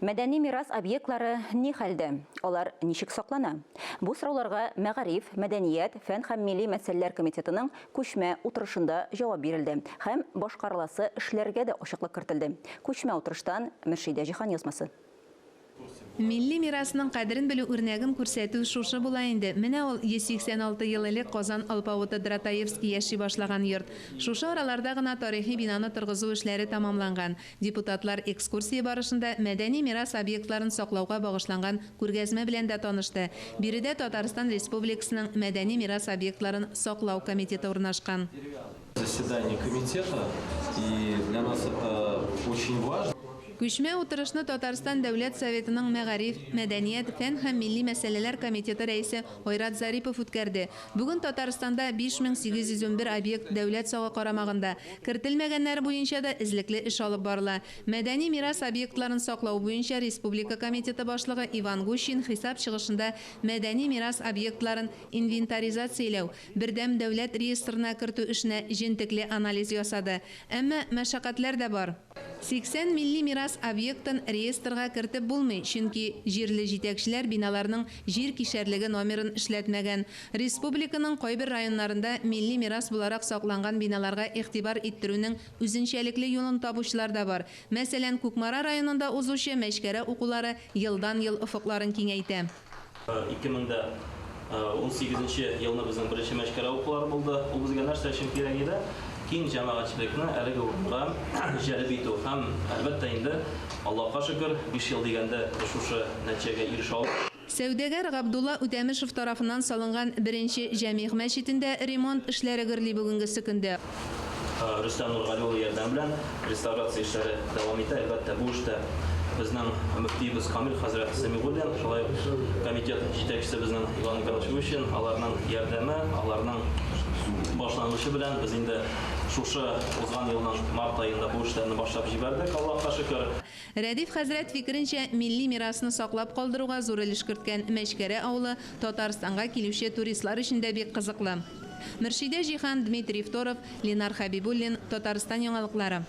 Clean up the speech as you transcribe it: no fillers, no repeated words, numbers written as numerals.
Мәдәни мирас объектлары ни хәлдә? Алар ничек саклана? Бу сорауларга Мәгариф, мәдәният, фән һәм милли мәсьәләләр комитетының күчмә утырышында җавап бирелде һәм башкарыласы эшләргә дә ачыклык кертелде. Күчмә утырыштан Мөршидә Җиһан язмасы. Милли мирасының кадерен белү үрнәген күрсәтү шушы була инде. Менә ул 186 ел элек Казан Алпавыты Дратаевский яши башлаган йорт. Шушы араларда гына тарихи бинаны торгызу эшләре тамамланган. Депутатлар экскурсия барышында мәдәни мирас объектларын саклауга багышланган күргәзмә белән дә танышты. Биредә Татарстан Республикасының мәдәни мирас объектларын саклау комитеты урнашкан. Заседание комитета, и для нас это очень важно. Күчмә утырышны Татарстан Дәүләт Советының Мәгариф, мәдәният, фән һәм милли мәсьәләләр комитеты рәисе Ойрат Зарипов үткәрде. Бүген Татарстанда 5811 объект дәүләт сагы карамагында. Кертелмәгәннәр буенча да эзлекле эш алып барыла. Мәдәни мирас объектларын саклау буенча Республика комитеты башлыгы Иван Гущин хисап чыгышында мәдәни мирас объектларын инвентаризацияләү, бердәм дәүләт реестрына кертү эшенә җентекле анализ ясады. Әмма мәшәкатьләр дә бар. 80 милли мирас объектын реестрга кертеп булмый, чөнки җирле җитәкчеләр биналарның җир кишәрлеге номерын эшләтмәгән. Республиканың кайбер районнарында милли мирас буларак сакланган биналарга игътибар иттерүнең үзенчәлекле юлын табучылар да бар. Мәсәлән, Кукмара районында узучы мәчкәрә укулары елдан-ел офыкларын киңәйтә. 2018 елны безнең беренче мәчкәрә укулары булды. Ул безгә нәрсә өчен кирәк иде? Киң җәмәгатьчелекне әлеге урынга җәлеп итү һәм әлбәттә инде Аллаһка шөкер 5 ел дигәндә шушы нәтиҗәгә ирешә алдык. Сәүдәгәр Габдулла Үтәмешев тарафыннан салынган беренче җәмигъ мәчетендә ремонт эшләре гөрли бүгенге көндә. Рөстәм Нургали улы ярдәм белән реставрация эшләре дәвам итә. Әлбәттә бу эштә безнең мөфтиебез Камил хәзрәт Сәмигуллин, шулай комитет җитәкчесе безнең Иван Николаевич Гущин, аларның ярдәме, аларның башлангычы белән без инде шушы узган елның март аенда бу эшләрне башлап җибәрдек, Аллаһка шөкер. Рәдиф хәзрәт фикеренчә, милли мирасны саклап калдыруга зур өлеш керткән Мәчкәрә авылы Татарстанга килүче туристлар өчен дә бик кызыклы. Мөршидә Җиһан, Дмитрий Второв, Ленар Хәбибуллин, Татарстан яңалыклары.